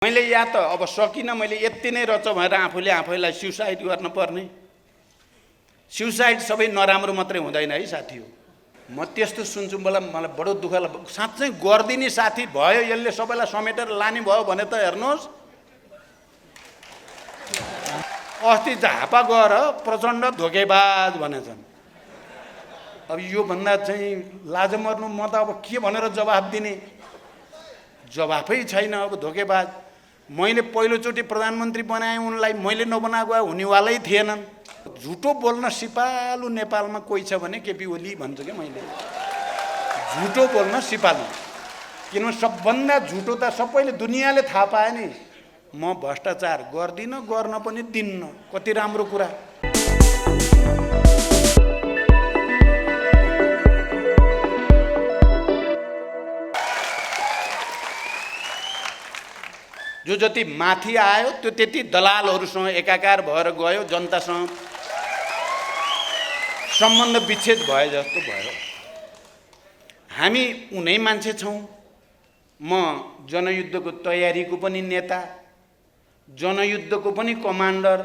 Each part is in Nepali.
मैले या त अब सकिनँ, मैले यति नै रच भएर आफूले आफैलाई सुसाइड गर्न पर्ने। सुसाइड सबै नराम्रो मात्रै हुँदैन है साथी हो। म त्यस्तो सुन्छु, मलाई बडो दुःख लाग्छ। साँच्चै गर्दिने साथी भयो, यसले सबैलाई समेटेर लाने भयो भने त हेर्नुहोस्, अस्ति झापा गएर प्रचण्ड धोकेबाज भनेछन्। अब यो भन्दा चाहिँ लाज मर्नु, म त अब के भनेर जवाफ दिने, जवाफै छैन। अब धोकेबाज, मैले पहिलोचोटि प्रधानमन्त्री बनाएँ उनलाई, मैले नबनाएको हुनेवालै थिएनन्। झुटो बोल्न सिपालु नेपालमा कोही छ भने केपी ओली भन्छु क्या मैले। झुटो बोल्न सिपालु, किनभने सबभन्दा झुटो त सबैले दुनियाँले थाहा पाए नि। म भ्रष्टाचार गर्दिनँ, गर्न पनि दिन्न। कति राम्रो कुरा। जो जति माथि आयो त्यो त्यति दलालहरूसँग एकाकार भएर गयो, जनतासँग सम्बन्ध विच्छेद भए जस्तो भयो। हामी उनै मान्छे छौँ। म जनयुद्धको तयारीको पनि नेता, जनयुद्धको पनि कमान्डर,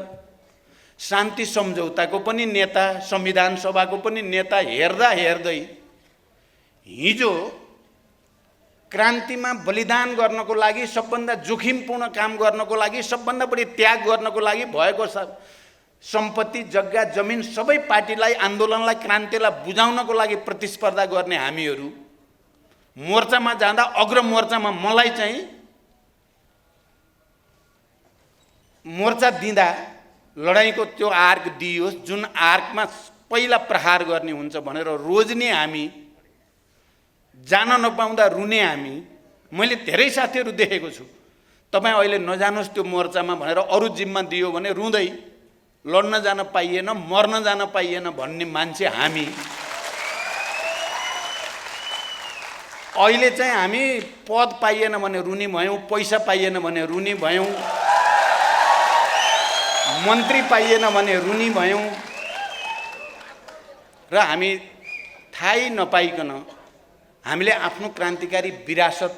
शान्ति सम्झौताको पनि नेता, संविधान सभाको पनि नेता। हेर्दा हेर्दै हिजो क्रान्तिमा बलिदान गर्नको लागि, सबभन्दा जोखिमपूर्ण काम गर्नको लागि, सबभन्दा बढी त्याग गर्नको लागि भएको सम्पत्ति, जग्गा, जमिन सबै पार्टीलाई, आन्दोलनलाई, क्रान्तिलाई बुझाउनको लागि प्रतिस्पर्धा गर्ने हामीहरू मोर्चामा जाँदा, अग्र मोर्चामा मलाई चाहिँ मोर्चा दिँदा लडाईँको त्यो आर्क दिइयोस् जुन आर्कमा पहिला प्रहार गर्ने हुन्छ भनेर रोज्ने हामी, जान नपाउँदा रुने हामी। मैले धेरै साथीहरू देखेको छु। तपाईँ अहिले नजानुहोस् त्यो मोर्चामा भनेर अरू जिम्मा दियो भने रुँदै, लड्न जान पाइएन, मर्न जान पाइएन भन्ने मान्छे हामी। अहिले चाहिँ हामी पद पाइएन भने रुनी भयौँ, पैसा पाइएन भने रुनी भयौँ, मन्त्री पाइएन भने रुनी भयौँ। र हामी थाहै नपाइकन हामीले आफ्नो क्रान्तिकारी विरासत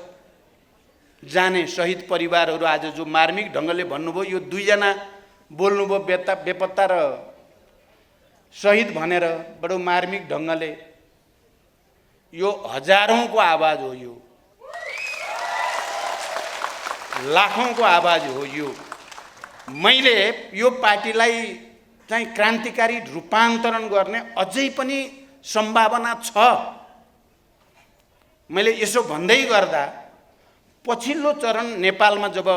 जाने शहीद परिवारहरू आज जो मार्मिक ढङ्गले भन्नुभयो, यो दुईजना बोल्नुभयो बेपत्ता र शहीद भनेर बडो मार्मिक ढङ्गले। यो हजारौँको आवाज हो, यो लाखौँको आवाज हो। यो मैले यो पार्टीलाई चाहिँ क्रान्तिकारी रूपान्तरण गर्ने अझै पनि सम्भावना छ। मैले यसो भन्दै गर्दा पछिल्लो चरण नेपालमा जब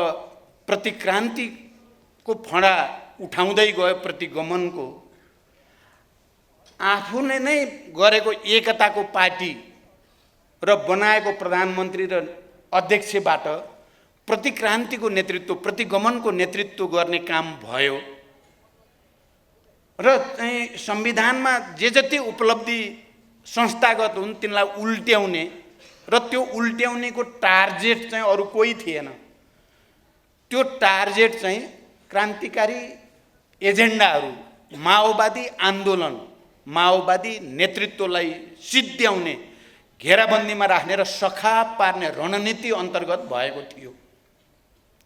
प्रतिक्रान्तिको फडा उठाउँदै गयो, प्रतिगमनको, आफूले नै गरेको एकताको पार्टी र बनाएको प्रधानमन्त्री र अध्यक्षबाट प्रतिक्रान्तिको नेतृत्व, प्रतिगमनको नेतृत्व गर्ने काम भयो। र चाहिँ संविधानमा जे जति उपलब्धि संस्थागत हुन् तिनलाई उल्ट्याउने, र त्यो उल्ट्याउनेको टार्गेट चाहिँ अरू कोही थिएन। त्यो टार्गेट चाहिँ क्रान्तिकारी एजेन्डाहरू, माओवादी आन्दोलन, माओवादी नेतृत्वलाई सिद्ध्याउने, घेराबन्दीमा राख्ने र सखाप पार्ने रणनीति अन्तर्गत भएको थियो।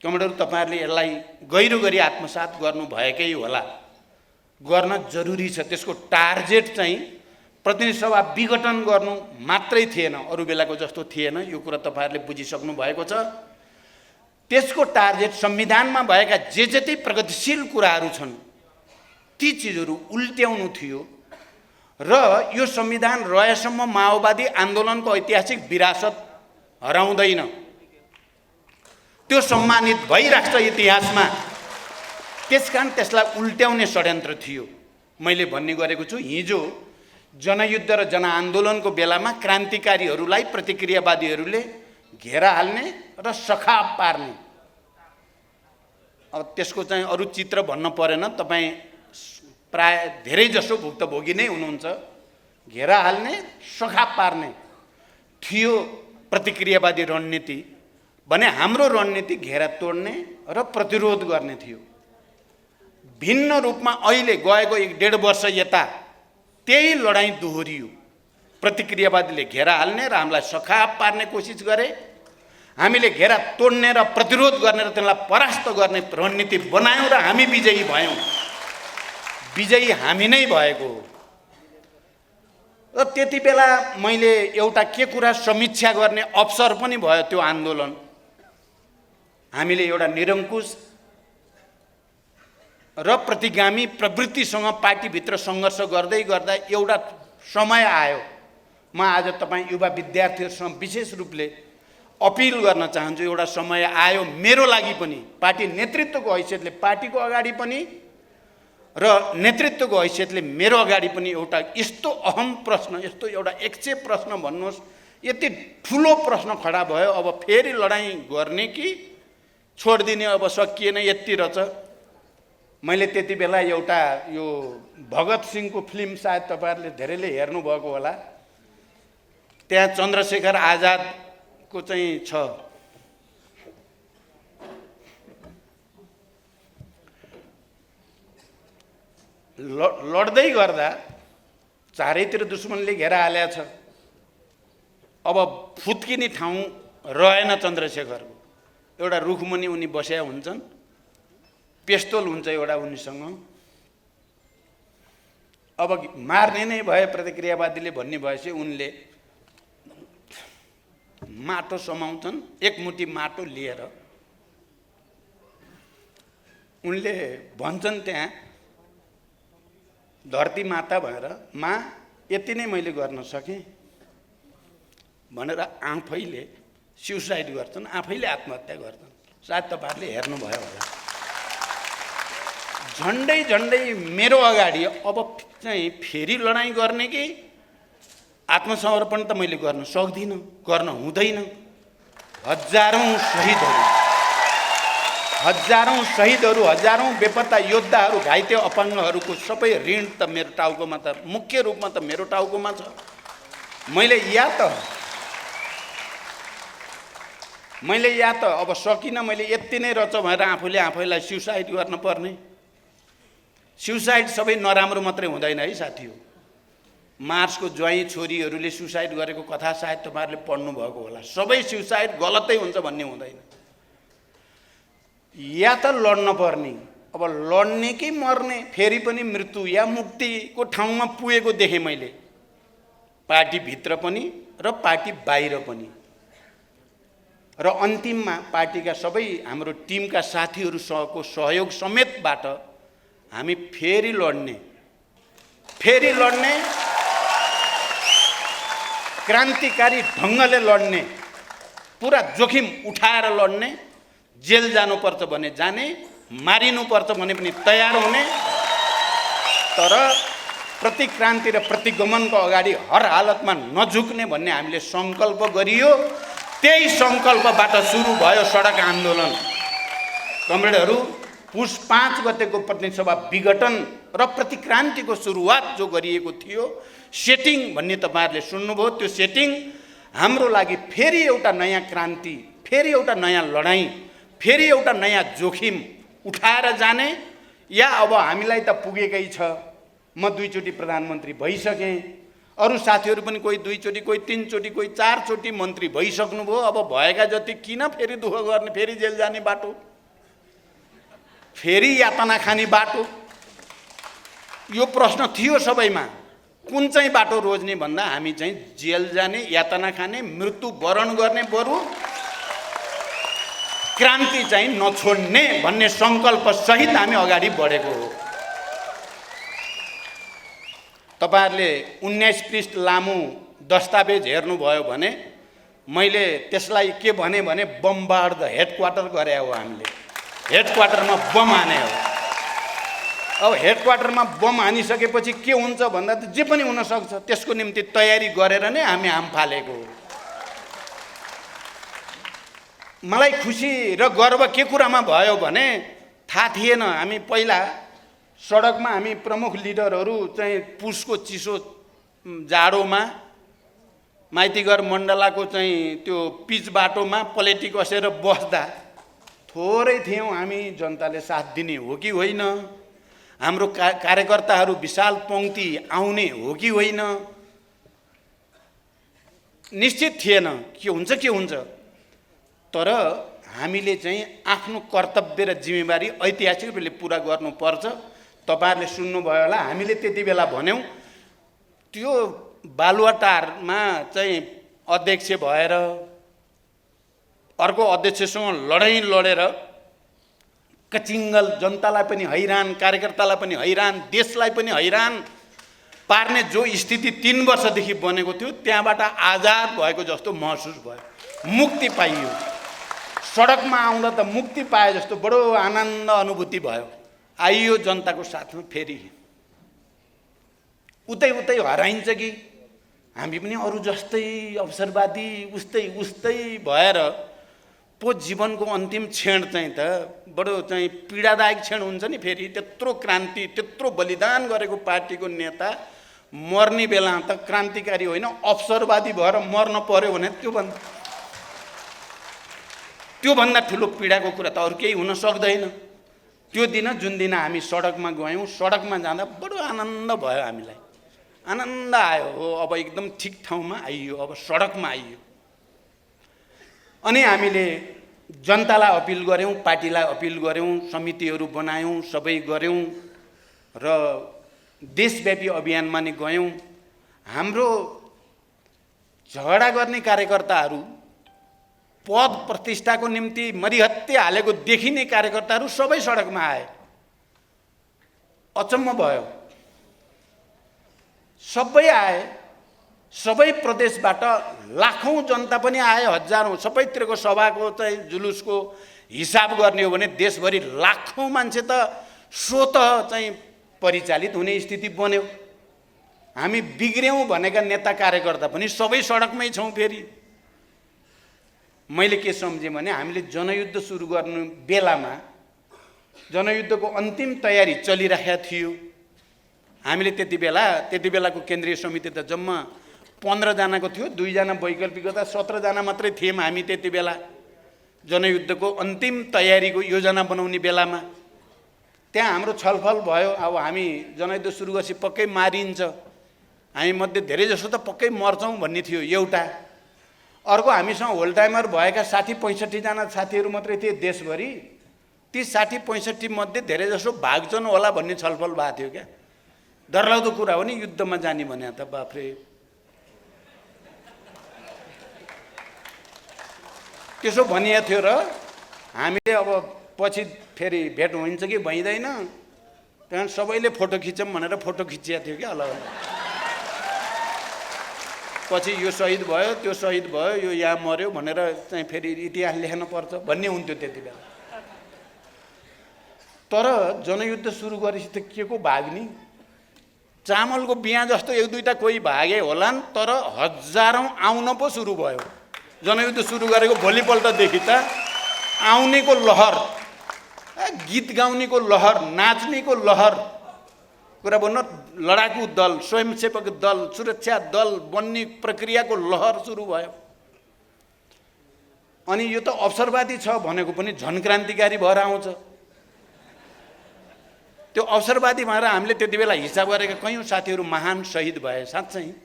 कमरेडहरू, तपाईँहरूले यसलाई गहिरो गरी आत्मसात गर्नुभएकै होला। गर्न जरुरी छ। त्यसको टार्गेट चाहिँ प्रतिनिधि सभा विघटन गर्नु मात्रै थिएन, अरू बेलाको जस्तो थिएन। यो कुरा तपाईँहरूले बुझिसक्नु भएको छ। त्यसको टार्गेट संविधानमा भएका जे जति प्रगतिशील कुराहरू छन् ती चिजहरू उल्ट्याउनु थियो। र यो संविधान रहेसम्म माओवादी आन्दोलनको ऐतिहासिक विरासत हराउँदैन, त्यो सम्मानित भइराख्छ इतिहासमा। त्यसकारण त्यसलाई उल्ट्याउने षड्यन्त्र थियो। मैले भन्ने गरेको छु, हिजो जनयुद्ध र जनआन्दोलनको बेलामा क्रान्तिकारीहरूलाई प्रतिक्रियावादीहरूले घेरा हाल्ने र सखाप पार्ने। अब त्यसको चाहिँ अरू चित्र भन्न परेन, तपाईँ प्राय धेरै जसो भुक्तभोगी नै हुनुहुन्छ। घेरा हाल्ने, सखाप पार्ने थियो प्रतिक्रियावादी रणनीति भने। हाम्रो रणनीति घेरा तोड्ने र प्रतिरोध गर्ने थियो। भिन्न रूपमा अहिले गएको 1.5 वर्ष यता त्यही लडाईँ दोहोरियो। प्रतिक्रियावादीले घेरा हाल्ने र हामीलाई सखाप पार्ने कोसिस गरे। हामीले घेरा तोड्ने र प्रतिरोध गर्ने र त्यसलाई परास्त गर्ने रणनीति बनायौँ र हामी विजयी भयौँ। विजयी हामी नै भएको हो। र त्यति बेला मैले एउटा के कुरा समीक्षा गर्ने अवसर पनि भयो। त्यो आन्दोलन हामीले एउटा निरङ्कुश र प्रतिगामी प्रवृत्तिसँग पार्टीभित्र सङ्घर्ष गर्दै गर्दा एउटा समय आयो। म आज तपाईँ युवा विद्यार्थीहरूसँग विशेष रूपले अपिल गर्न चाहन्छु। एउटा समय आयो मेरो लागि पनि, पार्टी नेतृत्वको हैसियतले पार्टीको अगाडि पनि र नेतृत्वको हैसियतले मेरो अगाडि पनि एउटा यस्तो अहम प्रश्न, यस्तो एउटा एकचेप प्रश्न भन्नुहोस्, यति ठुलो प्रश्न खडा भयो। अब फेरि लडाइँ गर्ने कि छोडिदिने, अब सकिएन यति रहेछ। मैले त्यति बेला एउटा यो भगत सिंहको फिल्म सायद तपाईँहरूले धेरैले हेर्नुभएको होला, त्यहाँ चन्द्रशेखर आजादको चाहिँ छ। लड्दै गर्दा चारैतिर दुश्मनले घेरा हालेको छ। अब फुत्किने ठाउँ रहेन चन्द्रशेखरको। एउटा रुखमुनि उनी बसेका हुन्छन्, पेस्तोल हुन्छ एउटा उनीसँग। अब मार्ने नै भए प्रतिक्रियावादीले भन्ने भएपछि उनले माटो समाउँछन्, एक मुठी माटो लिएर उनले भन्छन् त्यहाँ धरती माता भएर, माँ यति नै मैले गर्न सकेँ भनेर आफैले सुसाइड गर्छन्, आफैले आत्महत्या गर्छन्। सायद तपाईँहरूले हेर्नुभयो होला। झन्डै झन्डै मेरो अगाडि अब चाहिँ फेरि लडाइँ गर्ने कि आत्मसमर्पण त मैले गर्न सक्दिनँ, गर्न हुँदैन। हजारौँ शहीदहरू, हजारौँ बेपत्ता योद्धाहरू, घाइते अपाङ्गहरूको सबै ऋण त मेरो टाउकोमा, त मुख्य रूपमा त मेरो टाउकोमा छ। मैले या त अब सकिनँ, मैले यति नै रहेछ भनेर आफूले आफैलाई सुसाइड गर्न पर्ने। सुसाइड सबै नराम्रो मात्रै हुँदैन है साथी हो। मार्क्सको ज्वाइँ छोरीहरूले सुसाइड गरेको कथा सायद तपाईँहरूले पढ्नुभएको होला। सबै सुसाइड गलतै हुन्छ भन्ने हुँदैन। या त लड्न पर्ने, अब लड्ने कि मर्ने, फेरि पनि मृत्यु या मुक्तिको ठाउँमा पुगेको देखेँ मैले, पार्टीभित्र पनि र पार्टी बाहिर पनि। र अन्तिममा पार्टीका सबै हाम्रो टिमका साथीहरूसँगको सहयोग समेतबाट हामी फेरि लड्ने, क्रान्तिकारी ढङ्गले लड्ने, पुरा जोखिम उठाएर लड्ने, जेल जानुपर्छ भने जाने, मारिनुपर्छ भने पनि तयार हुने, तर प्रतिक्रान्ति र प्रतिगमनको अगाडि हर हालतमा नझुक्ने भन्ने हामीले सङ्कल्प गरियो। त्यही सङ्कल्पबाट सुरु भयो सडक आन्दोलन। कमरेडहरू, पुस 5 गतेको प्रतिनिधि सभा विघटन र प्रतिक्रान्तिको सुरुवात जो गरिएको थियो, सेटिङ भन्ने तपाईँहरूले सुन्नुभयो। त्यो सेटिङ हाम्रो लागि फेरि एउटा नयाँ क्रान्ति, फेरि एउटा नयाँ लडाइँ, फेरि एउटा नयाँ जोखिम उठाएर जाने, या अब हामीलाई त पुगेकै छ। म 2 चोटि प्रधानमन्त्री भइसकेँ, अरू साथीहरू पनि कोही 2 चोटि, कोही 3 चोटि, कोही 4 चोटि मन्त्री भइसक्नुभयो। अब भएका जति किन फेरि दुःख गर्ने, फेरि जेल जाने बाटो, फेरि यातना खाने बाटो? यो प्रश्न थियो सबैमा। कुन चाहिँ बाटो रोज्ने भन्दा हामी चाहिँ जेल जाने, यातना खाने, मृत्यु वरण गर्ने, बरु क्रान्ति चाहिँ नछोड्ने भन्ने सङ्कल्प सहित हामी अगाडि बढेको हो। तपाईहरुले 19 पृष्ठ लामो दस्तावेज हेर्नुभयो भने मैले त्यसलाई के भने बमबार्ड द हेडक्वार्टर गरे हो। हामीले हेडक्वार्टरमा बम हाने हो। अब हेडक्वार्टरमा बम हानिसकेपछि के हुन्छ भन्दा त जे पनि हुन सक्छ, त्यसको निम्ति तयारी गरेर नै हामी हाम फालेको हो। मलाई खुसी र गर्व के कुरामा भयो भने थाहा थिएन। हामी पहिला सडकमा हामी प्रमुख लिडरहरू चाहिँ पुसको चिसो जाडोमा माइतीघर मण्डलाको चाहिँ त्यो पिच बाटोमा पलेटी कसेर बस्दा थोरै थियौँ हामी। जनताले साथ दिने हो कि होइन, हाम्रो कार्यकर्ताहरू विशाल पंक्ति आउने हो कि होइन, निश्चित थिएन। के हुन्छ तर हामीले चाहिँ आफ्नो कर्तव्य र जिम्मेवारी ऐतिहासिक रूपले पुरा गर्नुपर्छ। तपाईहरुले सुन्नुभयो होला, हामीले त्यति बेला भन्यौं त्यो बालुवाटारमा चाहिँ अध्यक्ष भएर अर्को अध्यक्षसँग लडाईँ लडेर कचिङ्गल जनतालाई पनि हैरान, कार्यकर्तालाई पनि हैरान, देशलाई पनि हैरान पार्ने जो स्थिति 3 वर्षदेखि बनेको थियो, त्यहाँबाट आजाद भएको जस्तो महसुस भयो, मुक्ति पाइयो। सडकमा आउँदा त मुक्ति पाए जस्तो बडो आनन्द अनुभूति भयो। आइयो जनताको साथमा फेरि। उतै उतै हराइन्छ कि हामी पनि अरू जस्तै अवसरवादी उस्तै भएर पो जीवनको अन्तिम क्षण चाहिँ त बडो चाहिँ पीडादायक क्षण हुन्छ नि। फेरि त्यत्रो क्रान्ति, त्यत्रो बलिदान गरेको पार्टीको नेता मर्ने बेला त क्रान्तिकारी होइन अवसरवादी भएर मर्न पर्यो भने त्योभन्दा ठुलो पीडाको कुरा त अरू केही हुन सक्दैन। त्यो दिन जुन दिन हामी सडकमा गयौँ, सडकमा जाँदा बडो आनन्द भयो, हामीलाई आनन्द आयो। हो अब एकदम ठिक ठाउँमा आइयो, अब सडकमा आइयो। अनि हामीले जनतालाई अपिल गर्यौं, पार्टीलाई अपिल गर्यौं, समितिहरू बनायौं, सबै गर्यौं र देशव्यापी अभियानमा नि गयौं। हाम्रो झगडा गर्ने कार्यकर्ताहरू, पद प्रतिष्ठाको निम्ति मरिहत्ते हालेको देखिने कार्यकर्ताहरू सबै सडकमा आए। अचम्म भयो, सबै आए। सबै प्रदेशबाट लाखौं जनता पनि आए, हजारौं। सबैतिरको सभाको चाहिँ जुलुसको हिसाब गर्ने हो भने देशभरि लाखौं मान्छे त स्वतः चाहिँ परिचालित हुने स्थिति बन्यो। हामी बिग्र्यौं भनेका नेता कार्यकर्ता पनि सबै सडकमै छौं। फेरि मैले के सम्झेँ भने हामीले जनयुद्ध सुरु गर्नु बेलामा जनयुद्धको अन्तिम तयारी चलिरहेको थियो। हामीले त्यति बेलाको केन्द्रीय समिति त जम्मा 15 जनाको थियो, 2 जना वैकल्पिक त 17 जना मात्रै थियौँ हामी त्यति बेला। जनयुद्धको अन्तिम तयारीको योजना बनाउने बेलामा त्यहाँ हाम्रो छलफल भयो। अब हामी जनयुद्ध सुरु गरेपछि पक्कै मारिन्छ, हामी मध्ये धेरै जसो त पक्कै मर्छौँ भन्ने थियो एउटा। अर्को हामीसँग होल टाइमर भएका 60-65 जना साथीहरू मात्रै थिए देशभरि। ती 60-65 मध्ये धेरै जसो भाग्छन् होला भन्ने छलफल भएको थियो। क्या डरलाग्दो कुरा हो नि युद्धमा जाने भने त, बाफ्रे। त्यसो भनिएको थियो र हामीले अब पछि फेरि भेट हुन्छ कि भइँदैन, त्यहाँ सबैले फोटो खिचौँ भनेर फोटो खिचिएको थियो क्या अलग अलग। पछि यो शहीद भयो, त्यो शहीद भयो, यो यहाँ मर्यो भनेर चाहिँ फेरि इतिहास लेख्न पर्छ भन्ने हुन्थ्यो त्यति बेला। तर जनयुद्ध सुरु गरेपछि त के को भाग्ने, चामलको बिहा जस्तो 1-2टा कोही भागे होलान्, तर हजारौं आउन पो सुरु भयो। जनयुद्ध सुरु गरेको भोलिपल्टदेखि त आउनेको लहर, गीत गाउनेको लहर, नाच्नेको लहर, कुरा भन्नु लडाकु दल, स्वयंसेवक दल, सुरक्षा दल बन्ने प्रक्रियाको लहर सुरु भयो। अनि यो त अवसरवादी छ भनेको पनि झन क्रान्तिकारी भएर आउँछ। त्यो अवसरवादी भएर हामीले त्यति बेला हिसाब गरेका कयौं साथीहरू महान शहीद भए। साँच्चै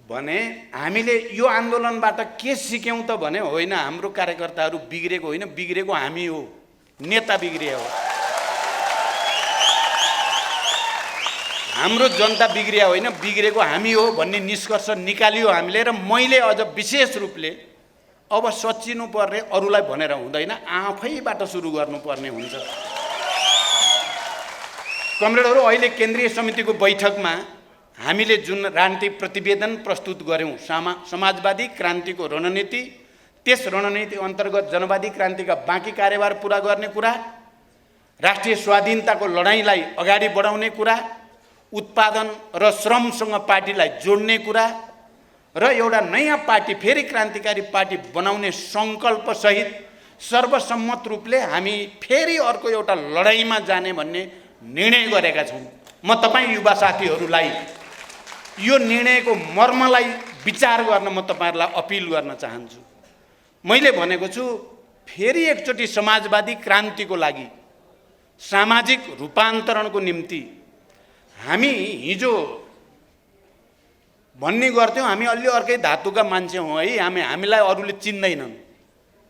भने हामीले यो आन्दोलनबाट के सिक्यौं त भने होइन हाम्रो कार्यकर्ताहरू बिग्रेको होइन, बिग्रेको हामी हो, नेता बिग्रिए हो, हाम्रो जनता बिग्रिया होइन, बिग्रेको हामी हो भन्ने निष्कर्ष निकालियो हामीले। र मैले अझ विशेष रूपले अब सच्चिनु पर्ने अरूलाई भनेर हुँदैन, आफैबाट सुरु गर्नुपर्ने हुन्छ। कमरेडहरू, अहिले केन्द्रीय समितिको बैठकमा हामीले जुन राजनीतिक प्रतिवेदन प्रस्तुत गर्यौं, समाजवादी क्रान्तिको रणनीति, त्यस रणनीति अन्तर्गत जनवादी क्रान्तिका बाँकी कार्यभार पूरा गर्ने कुरा, राष्ट्रिय स्वाधीनताको लडाईँलाई अगाडि बढाउने कुरा, उत्पादन र श्रमसँग पार्टीलाई जोड्ने कुरा र एउटा नयाँ पार्टी, फेरि क्रान्तिकारी पार्टी बनाउने सङ्कल्प सहित सर्वसम्मत रूपले हामी फेरि अर्को एउटा लडाईँमा जाने भन्ने निर्णय गरेका छौँ। म तपाईँ युवा साथीहरूलाई यो निर्णयको मर्मलाई विचार गर्न म तपाईहरुलाई अपिल गर्न चाहन्छु। मैले भनेको छु, फेरि एकचोटि समाजवादी क्रान्तिको लागि, सामाजिक रूपान्तरणको निम्ति हामी हिजो भन्ने गर्थ्यौँ। हामी अलि अर्कै धातुका मान्छे हौँ है, हामीलाई अरूले चिन्दैनन्।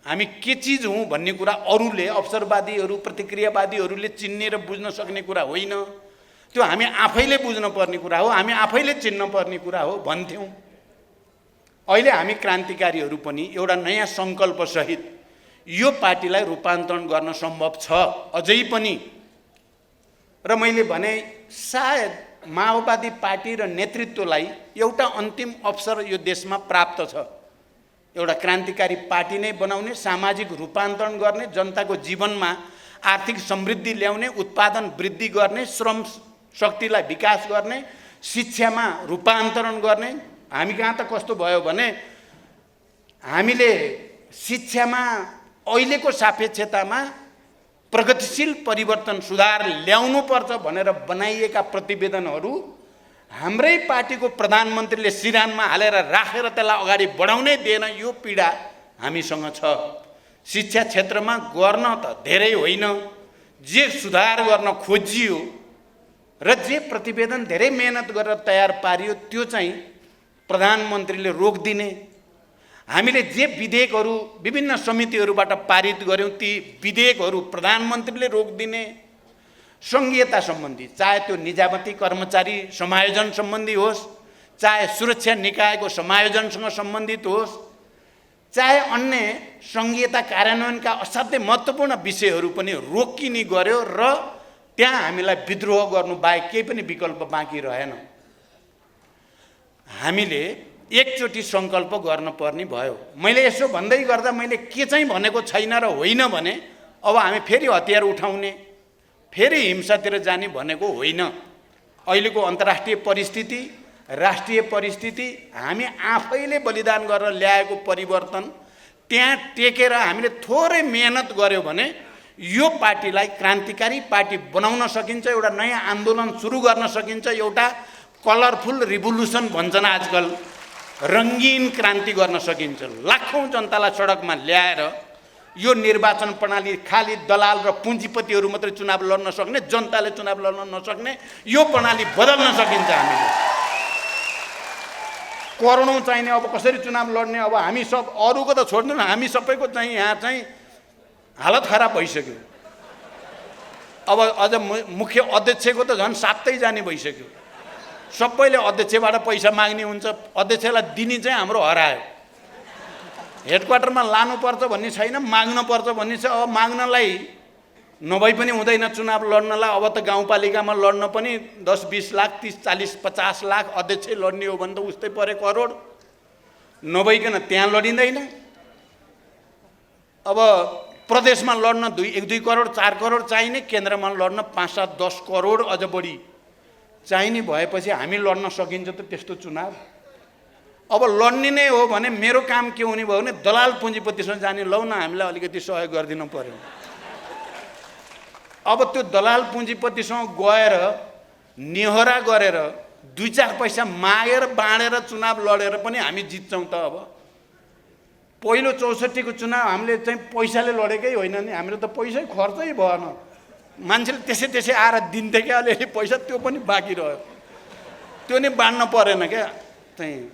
हामी के चिज हौँ भन्ने कुरा अरूले, अवसरवादीहरू, प्रतिक्रियावादीहरूले चिन्ने र बुझ्न सक्ने कुरा होइन, त्यो हामी आफैले बुझ्न पर्ने कुरा हो, हामी आफैले चिन्न पर्ने कुरा हो भन्थ्यौँ। अहिले हामी क्रान्तिकारीहरू पनि एउटा नयाँ सङ्कल्पसहित यो पार्टीलाई रूपान्तरण गर्न सम्भव छ अझै पनि। र मैले भने सायद माओवादी पार्टी र नेतृत्वलाई एउटा अन्तिम अवसर यो देशमा प्राप्त छ, एउटा क्रान्तिकारी पार्टी नै बनाउने, सामाजिक रूपान्तरण गर्ने, जनताको जीवनमा आर्थिक समृद्धि ल्याउने, उत्पादन वृद्धि गर्ने, श्रम शक्तिलाई विकास गर्ने, शिक्षामा रूपान्तरण गर्ने। हामी कहाँ त कस्तो भयो भने हामीले शिक्षामा अहिलेको सापेक्षतामा प्रगतिशील परिवर्तन सुधार ल्याउनुपर्छ भनेर बनाइएका प्रतिवेदनहरू हाम्रै पार्टीको प्रधानमन्त्रीले सिरानमा हालेर राखेर त्यसलाई अगाडि बढाउनै दिएन। यो पीडा हामीसँग छ। शिक्षा क्षेत्रमा गर्न त धेरै होइन, जे सुधार गर्न खोजियो र जे प्रतिवेदन धेरै मेहनत गरेर तयार पारियो त्यो चाहिँ प्रधानमन्त्रीले रोकिदिने। हामीले जे विधेयकहरू विभिन्न समितिहरूबाट पारित गर्यौँ ती विधेयकहरू प्रधानमन्त्रीले रोकिदिने। सङ्घीयता सम्बन्धी, चाहे त्यो निजामती कर्मचारी समायोजन सम्बन्धी होस्, चाहे सुरक्षा निकायको समायोजनसँग सम्बन्धित होस्, चाहे अन्य सङ्घीयता कार्यान्वयनका असाध्यै महत्त्वपूर्ण विषयहरू पनि रोकिने गर्यो र त्यहाँ हामीलाई विद्रोह गर्नु बाहेक केही पनि विकल्प बाँकी रहेन। हामीले एकचोटि सङ्कल्प गर्न पर्ने भयो। मैले यसो भन्दै गर्दा मैले के चाहिँ भनेको छैन र होइन भने अब हामी फेरि हतियार उठाउने, फेरि हिंसातिर जाने भनेको होइन। अहिलेको अन्तर्राष्ट्रिय परिस्थिति, राष्ट्रिय परिस्थिति, हामी आफैले बलिदान गरेर ल्याएको परिवर्तन, त्यहाँ टेकेर हामीले थोरै मेहनत गर्यो भने यो पार्टीलाई क्रान्तिकारी पार्टी बनाउन सकिन्छ, एउटा नयाँ आन्दोलन सुरु गर्न सकिन्छ, एउटा कलरफुल रिभोल्युसन भन्छन् आजकल, रङ्गीन क्रान्ति गर्न सकिन्छ। लाखौँ जनतालाई सडकमा ल्याएर यो निर्वाचन प्रणाली खाली दलाल र पुँजीपतिहरू मात्रै चुनाव लड्न सक्ने, जनताले चुनाव लड्न नसक्ने यो प्रणाली बदल्न सकिन्छ। हामीले करोडौँ चाहिने, अब कसरी चुनाव लड्ने? अब हामी सब, अरूको त छोड्नु न, हामी सबैको चाहिँ यहाँ चाहिँ हालत खराब भइसक्यो। अब अझ मुख्य अध्यक्षको त झन् सातै जाने भइसक्यो। सबैले अध्यक्षबाट पैसा माग्ने हुन्छ, अध्यक्षलाई दिने चाहिँ हाम्रो हरायो। हेडक्वार्टरमा लानुपर्छ भन्ने छैन, माग्नुपर्छ भन्ने छ। अब माग्नलाई नभई पनि हुँदैन चुनाव लड्नलाई। अब त गाउँपालिकामा लड्न पनि 10-20 लाख, 30-40, 50 लाख अध्यक्ष लड्ने हो भने त उस्तै परे करोड, नभइकन त्यहाँ लडिँदैन। अब प्रदेशमा लड्न 1-2 करोड 4 करोड चाहिने, केन्द्रमा लड्न 5-7-10 करोड अझ बढी चाहिने भएपछि हामी लड्न सकिन्छ त त्यस्तो चुनाव? अब लड्ने नै हो भने मेरो काम के हुने भयो भने दलाल पुँजीपतिसँग जाने, लौ न हामीलाई अलिकति सहयोग गरिदिनु पर्यो। अब त्यो दलाल पुँजीपतिसँग गएर निहोरा गरेर 2-4 पैसा मागेर बाँडेर चुनाव लडेर पनि हामी जित्छौँ त? अब पहिलो 64 को चुनाव हामीले चाहिँ पैसाले लडेकै होइन नि, हाम्रो त पैसै खर्चै भएन। मान्छेले त्यसै आएर दिन्थे क्या, अलिअलि पैसा त्यो पनि बाँकी रह्यो, त्यो नि बाँड्न परेन क्या। चाहिँ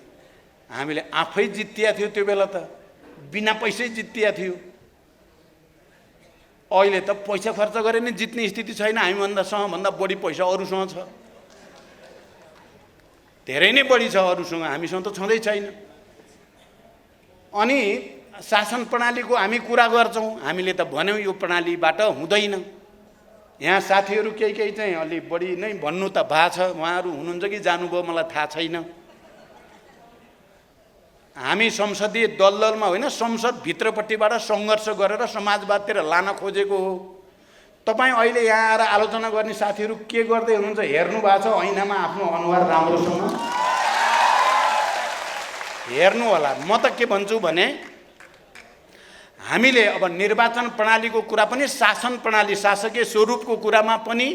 हामीले आफै जित्तिया थियो त्यो बेला त, बिना पैसै जित्तिया थियो। अहिले त पैसा खर्च गरे नि जित्ने स्थिति छैन। हामीभन्दा बढी पैसा अरूसँग छ, धेरै नै बढी छ अरूसँग, हामीसँग त छँदै छैन। अनि शासन प्रणालीको हामी कुरा गर्छौँ, हामीले त भन्यौँ यो प्रणालीबाट हुँदैन। यहाँ साथीहरू केही चाहिँ अलि बढी नै भन्नु त भएको छ, उहाँहरू हुनुहुन्छ कि जानुभयो मलाई थाहा छैन। हामी संसदीय दलदलमा होइन, संसदभित्रपट्टिबाट सङ्घर्ष गरेर समाजवादतिर लान खोजेको हो। तपाईँ अहिले यहाँ आएर आलोचना गर्ने साथीहरू के गर्दै हुनुहुन्छ हेर्नु भएको छ? ऐनामा आफ्नो अनुहार राम्रोसँग हेर्नु होला। म त के भन्छु भने हामीले अब निर्वाचन प्रणालीको कुरा पनि, शासन प्रणाली शासकीय स्वरूपको कुरामा पनि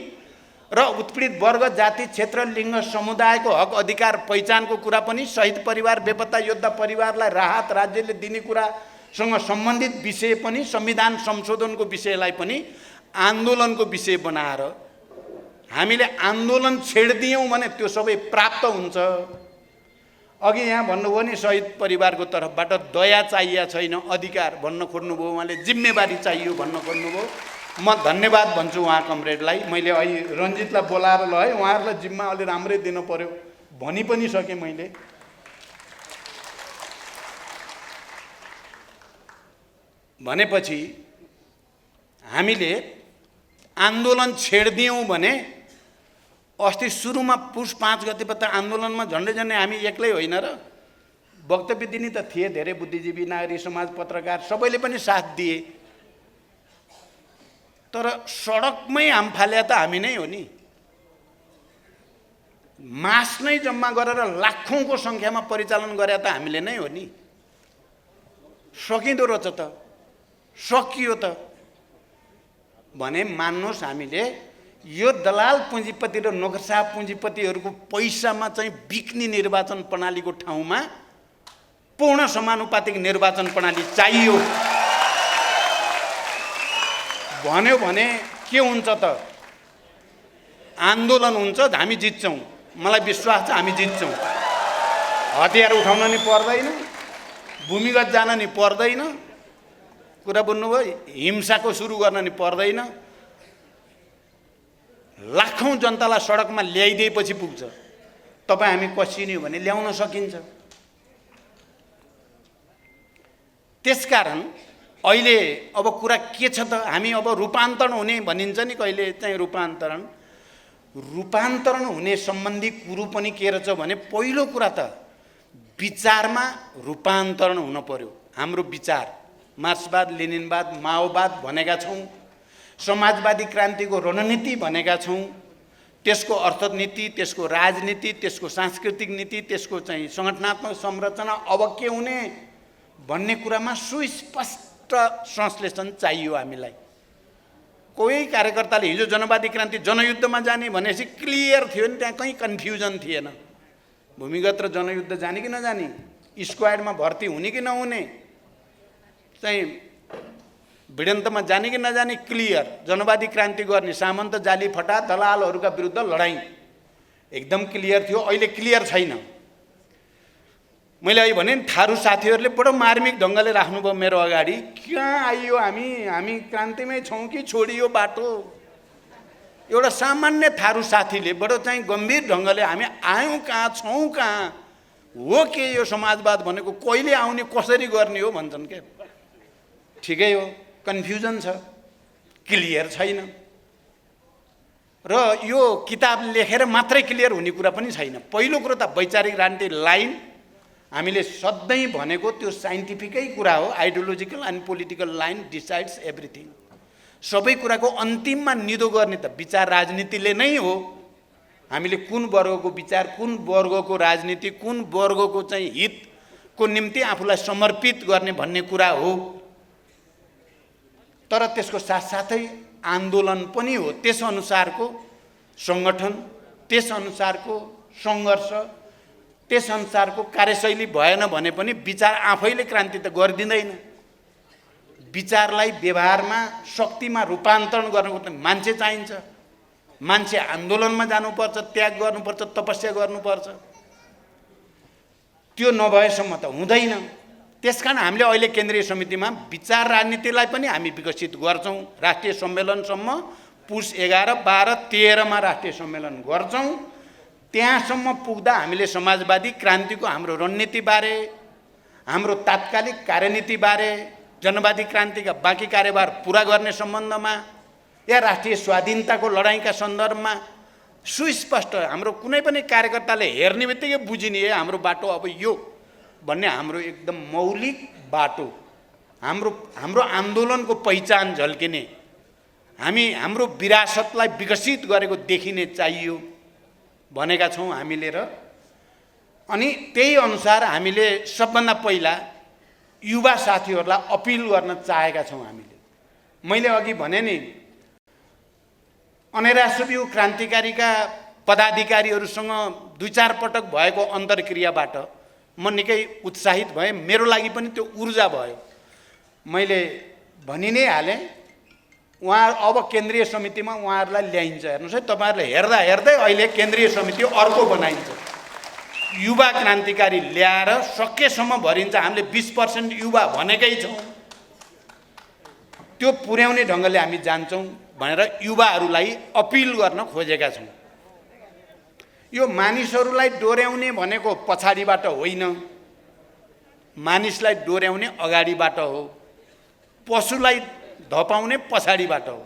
र उत्पीडित वर्ग, जाति, क्षेत्र, लिङ्ग, समुदायको हक अधिकार पहिचानको कुरा पनि, शहीद परिवार, बेपत्ता योद्धा परिवारलाई राहत राज्यले दिने कुरासँग सम्बन्धित विषय पनि, संविधान संशोधनको विषयलाई पनि आन्दोलनको विषय बनाएर हामीले आन्दोलन छेड्दियौँ भने त्यो सबै प्राप्त हुन्छ। अघि यहाँ भन्नुभयो नि शहीद परिवारको तर्फबाट दया चाहिएको छैन, अधिकार भन्न खोज्नुभयो, उहाँले जिम्मेवारी चाहियो भन्न खोज्नुभयो। म धन्यवाद भन्छु उहाँ कमरेडलाई। मैले अहिले रन्जितलाई बोलाएर ल है उहाँहरूलाई जिम्मा अलि राम्रै दिनु पर्यो भनि पनि सकेँ मैले। भनेपछि हामीले आन्दोलन छेड्दियौँ भने अस्ति सुरुमा पुस 5 गतेबाट आन्दोलनमा झन्डै हामी एक्लै होइन र, वक्तव्य दिने त थिए धेरै बुद्धिजीवी, नागरिक समाज, पत्रकार सबैले पनि साथ दिए। तर सडकमै हाम फाले त हामी नै हो नि। मास नै जम्मा गरेर लाखौँको सङ्ख्यामा परिचालन गरे त हामीले नै हो नि। सकिँदो रहेछ त, सकियो त भने मान्नुहोस्, हामीले यो दलाल पुँजीपति र नोकरशाह पुँजीपतिहरूको पैसामा चाहिँ बिक्ने निर्वाचन प्रणालीको ठाउँमा पूर्ण समानुपातिक निर्वाचन प्रणाली चाहियो भन्यो भने के हुन्छ त? आन्दोलन हुन्छ, हामी जित्छौँ, मलाई विश्वास छ हामी जित्छौँ। हतियार उठाउन नि पर्दैन, भूमिगत जान नि पर्दैन, कुरा बुझ्नुभयो, हिंसाको सुरु गर्न नि पर्दैन। लाखौँ जनतालाई सडकमा ल्याइदिएपछि पुग्छ। तपाईँ हामी कसिने हो भने ल्याउन सकिन्छ। त्यसकारण अहिले अब कुरा के छ त? हामी अब रूपान्तरण हुने भनिन्छ नि कहिले चाहिँ, रूपान्तरण हुने सम्बन्धी कुरो पनि के रहेछ भने पहिलो कुरा त विचारमा रूपान्तरण हुन पर्यो। हाम्रो विचार मार्क्सवाद, लेनिनवाद, माओवाद भनेका छौँ, समाजवादी क्रान्तिको रणनीति भनेका छौँ, त्यसको अर्थनीति, त्यसको राजनीति, त्यसको सांस्कृतिक नीति, त्यसको चाहिँ सङ्गठनात्मक संरचना अब के हुने भन्ने कुरामा सुस्पष्ट संश्लेषण चाहियो हामीलाई। कोही कार्यकर्ताले हिजो जनवादी क्रान्ति जनयुद्धमा जाने भनेपछि क्लियर थियो नि, त्यहाँ कहीँ कन्फ्युजन थिएन। भूमिगत र जनयुद्ध जाने कि नजाने, स्क्वाडमा भर्ती हुने कि नहुने, चाहिँ भिडन्तमा जाने कि नजाने क्लियर। जनवादी क्रान्ति गर्ने, सामन्त जाली फटा दलालहरूका विरुद्ध लडाइँ एकदम क्लियर थियो। अहिले क्लियर छैन। मैले अहिले भने थारू साथीहरूले बडो मार्मिक ढङ्गले राख्नुभयो मेरो अगाडि, कहाँ आइयो हामी क्रान्तिमै छौँ कि छोडियो बाटो। एउटा सामान्य थारू साथीले बडो चाहिँ गम्भीर ढङ्गले हामी आयौँ कहाँ, छौँ कहाँ, हो के यो समाजवाद भनेको, कहिले आउने, कसरी गर्ने हो भन्छन् के। ठिकै हो, कन्फ्युजन छ, क्लियर छैन। र यो किताब लेखेर मात्रै क्लियर हुने कुरा पनि छैन। पहिलो कुरो त वैचारिक राजनीति लाइन हामीले सधैँ भनेको त्यो साइन्टिफिकै कुरा हो। Ideological and political line decides everything. सबै कुराको अन्तिममा निदो गर्ने त विचार राजनीतिले नै हो। हामीले कुन वर्गको विचार, कुन वर्गको राजनीति, कुन वर्गको चाहिँ हितको निम्ति आफूलाई समर्पित गर्ने भन्ने कुरा हो। तर त्यसको साथसाथै आन्दोलन पनि हो, त्यसअनुसारको सङ्गठन, त्यसअनुसारको सङ्घर्ष, त्यसअनुसारको कार्यशैली भएन भने पनि विचार आफैले क्रान्ति त गरिदिँदैन। विचारलाई व्यवहारमा, शक्तिमा रूपान्तरण गर्नको त मान्छे चाहिन्छ। मान्छे आन्दोलनमा जानुपर्छ, त्याग गर्नुपर्छ, तपस्या गर्नुपर्छ। त्यो नभएसम्म त हुँदैन। त्यसकारण हामीले अहिले केन्द्रीय समितिमा विचार राजनीतिलाई पनि हामी विकसित गर्छौँ। राष्ट्रिय सम्मेलनसम्म पुस 11, 12, 13मा राष्ट्रिय सम्मेलन गर्छौँ। त्यहाँसम्म पुग्दा हामीले समाजवादी क्रान्तिको हाम्रो रणनीतिबारे, हाम्रो तात्कालिक कार्यनीतिबारे, जनवादी क्रान्तिका बाँकी कार्यभार पुरा गर्ने सम्बन्धमा या राष्ट्रिय स्वाधीनताको लडाइँका सन्दर्भमा सुस्पष्ट हाम्रो कुनै पनि कार्यकर्ताले हेर्ने बित्तिकै बुझिने हाम्रो बाटो अब यो भन्ने हाम्रो एकदम मौलिक बाटो, हाम्रो आन्दोलनको पहिचान झल्किने, हाम्रो विरासतलाई विकसित गरेको देखिने चाहियो भनेका छौँ हामीले। र अनि त्यही अनुसार हामीले सबभन्दा पहिला युवा साथीहरूलाई अपिल गर्न चाहेका छौँ हामीले। मैले अघि भने नि, अनेरासुबी क्रान्तिकारीका पदाधिकारीहरूसँग 2-4 पटक भएको अन्तर्क्रियाबाट म निकै उत्साहित भएँ। मेरो लागि पनि त्यो ऊर्जा भयो। मैले भनि नै हालेँ, उहाँ अब केन्द्रीय समितिमा उहाँहरूलाई ल्याइन्छ। हेर्नुहोस् है, तपाईँहरूले हेर्दा हेर्दै अहिले केन्द्रीय समिति अर्को बनाइन्छ। युवा क्रान्तिकारी ल्याएर सकेसम्म भरिन्छ। हामीले 20% युवा भनेकै छौँ, त्यो पुर्याउने ढङ्गले हामी जान्छौँ भनेर युवाहरूलाई अपिल गर्न खोजेका छौँ। यो मानिसहरूलाई डोर्याउने भनेको पछाडिबाट होइन, मानिसलाई डोर्याउने अगाडिबाट हो, पशुलाई धपाउने पछाडिबाट हो।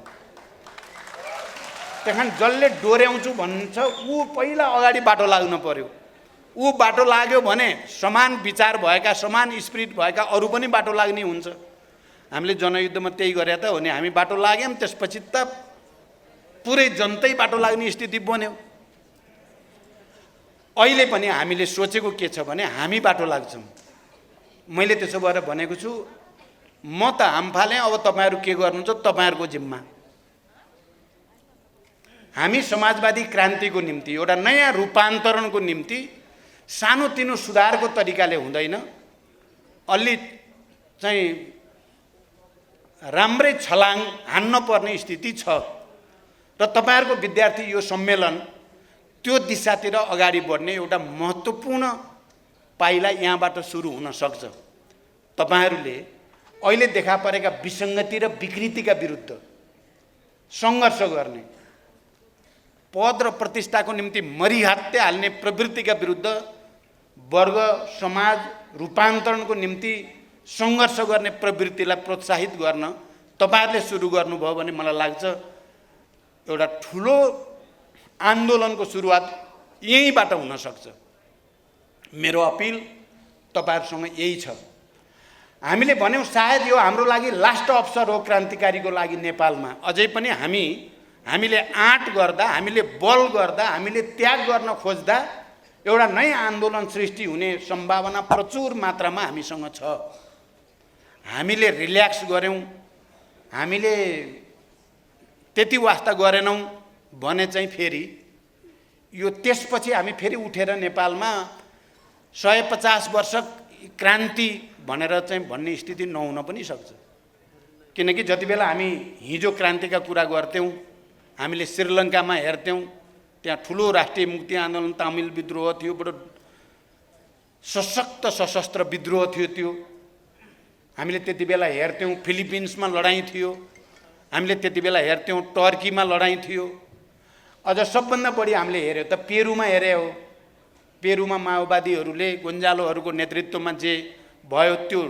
त्यहाँ जसले डोर्याउँछु भन्छ ऊ पहिला अगाडि बाटो लाग्नु पर्यो। ऊ बाटो लाग्यो भने समान विचार भएका, समान स्पिरिट भएका अरू पनि बाटो लाग्ने हुन्छ। हामीले जनयुद्धमा त्यही गरे त हो नि, हामी बाटो लाग्यौँ, त्यसपछि त पुरै जनतै बाटो लाग्ने स्थिति बन्यो। अहिले पनि हामीले सोचेको के छ भने हामी बाटो लाग्छौँ। मैले त्यसो भएर भनेको छु, म त हाम फालेँ, अब तपाईँहरू के गर्नुहुन्छ तपाईँहरूको जिम्मा। हामी समाजवादी क्रान्तिको निम्ति, एउटा नयाँ रूपान्तरणको निम्ति सानोतिनो सुधारको तरिकाले हुँदैन, अलि चाहिँ राम्रै छलाङ हान्न पर्ने स्थिति छ। र तपाईँहरूको विद्यार्थी यो सम्मेलन त्यो दिशातिर अगाडि बढ्ने एउटा महत्त्वपूर्ण पाइला यहाँबाट सुरु हुन सक्छ। तपाईँहरूले अहिले देखा परेका विसङ्गति र विकृतिका विरुद्ध सङ्घर्ष गर्ने, पद र प्रतिष्ठाको निम्ति मरिहत्ते हाल्ने प्रवृत्तिका विरुद्ध, वर्ग समाज रूपान्तरणको निम्ति सङ्घर्ष गर्ने प्रवृत्तिलाई प्रोत्साहित गर्न तपाईँहरूले सुरु गर्नुभयो भने मलाई लाग्छ एउटा ठुलो आन्दोलनको सुरुवात यहीँबाट हुन सक्छ। मेरो अपिल तपाईँहरूसँग यही छ। हामीले भन्यौँ सायद यो हाम्रो लागि लास्ट अवसर हो क्रान्तिकारीको लागि नेपालमा। अझै पनि हामीले आँट गर्दा, हामीले बल गर्दा, हामीले त्याग गर्न खोज्दा एउटा नयाँ आन्दोलन सृष्टि हुने सम्भावना प्रचुर मात्रामा हामीसँग छ। हामीले रिल्याक्स गऱ्यौँ, हामीले त्यति वास्ता गरेनौँ भने चाहिँ फेरि यो त्यसपछि हामी फेरि उठेर नेपालमा 150 वर्ष क्रान्ति भनेर चाहिँ भन्ने स्थिति नहुन पनि सक्छ। किनकि जति बेला हामी हिजो क्रान्तिका कुरा गर्थ्यौँ, हामीले श्रीलङ्कामा हेर्थ्यौँ, त्यहाँ ठुलो राष्ट्रिय मुक्ति आन्दोलन, तमिल विद्रोह थियो, बडो सशक्त सशस्त्र विद्रोह थियो त्यो। हामीले त्यति बेला हेर्थ्यौँ फिलिपिन्समा लडाइँ थियो, हामीले त्यति बेला हेर्थ्यौँ टर्कीमा लडाइँ थियो। अझ सबभन्दा बढी हामीले हेऱ्यो त पेरुमा हेरे हो। पेरुमा माओवादीहरूले गोन्जालोहरूको नेतृत्वमा जे भयो त्यो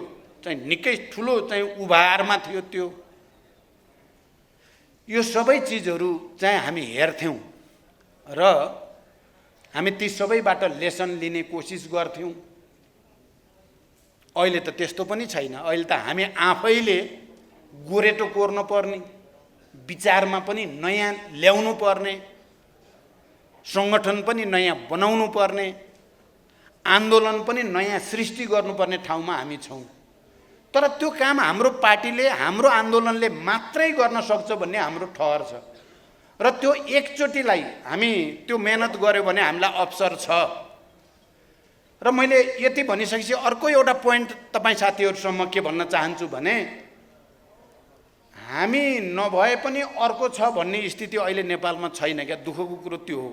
चाहिँ निकै ठुलो चाहिँ उभारमा थियो त्यो। यो सबै चिजहरू चाहिँ हामी हेर्थ्यौँ र हामी ती सबैबाट लेसन लिने कोसिस गर्थ्यौँ। अहिले त त्यस्तो पनि छैन। अहिले त हामी आफैले गोरेटो कोर्नु पर्ने, विचारमा पनि नयाँ ल्याउनु पर्ने, सङ्गठन पनि नयाँ बनाउनु पर्ने, आन्दोलन पनि नयाँ सृष्टि गर्नुपर्ने ठाउँमा हामी छौँ। तर त्यो काम हाम्रो पार्टीले, हाम्रो आन्दोलनले मात्रै गर्न सक्छ भन्ने हाम्रो ठहर छ। र त्यो एकचोटिलाई हामी त्यो मेहनत गऱ्यो भने हामीलाई अवसर छ। र मैले यति भनिसकेपछि अर्को एउटा पोइन्ट तपाईँ साथीहरूसम्म के भन्न चाहन्छु भने, हामी नभए पनि अर्को छ भन्ने स्थिति अहिले नेपालमा छैन क्या। दुःखको कुरो त्यो हो।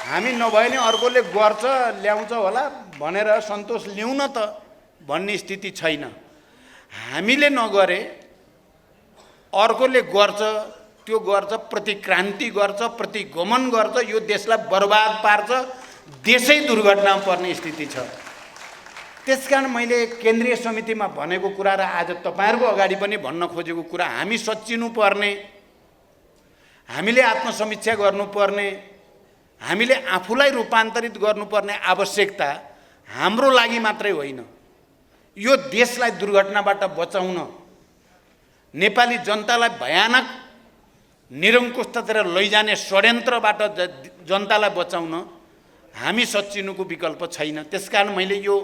हामी नभए नि अर्कोले गर्छ, ल्याउँछ होला भनेर सन्तोष लिउँ न त भन्ने स्थिति छैन। हामीले नगरे अर्कोले गर्छ, त्यो गर्छ, प्रतिक्रान्ति गर्छ, प्रतिगमन गर्छ, यो देशलाई बर्बाद पार्छ, देशै दुर्घटनामा पर्ने स्थिति छ। त्यसकारण मैले केन्द्रीय समितिमा भनेको कुरा र आज तपाईँहरूको अगाडि पनि भन्न खोजेको कुरा, हामी सच्चिनु पर्ने, हामीले आत्मसमीक्षा गर्नुपर्ने, हामीले आफूलाई रूपान्तरित गर्नुपर्ने आवश्यकता हाम्रो लागि मात्रै होइन, यो देशलाई दुर्घटनाबाट बचाउन, नेपाली जनतालाई भयानक निरङ्कुशतातिर लैजाने षड्यन्त्रबाट जनतालाई बचाउन हामी सच्चिनुको विकल्प छैन। त्यसकारण मैले यो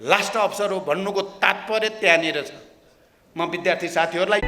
लास्ट अवसर हो भन्नुको तात्पर्य त्यहाँनिर छ। म विद्यार्थी साथीहरूलाई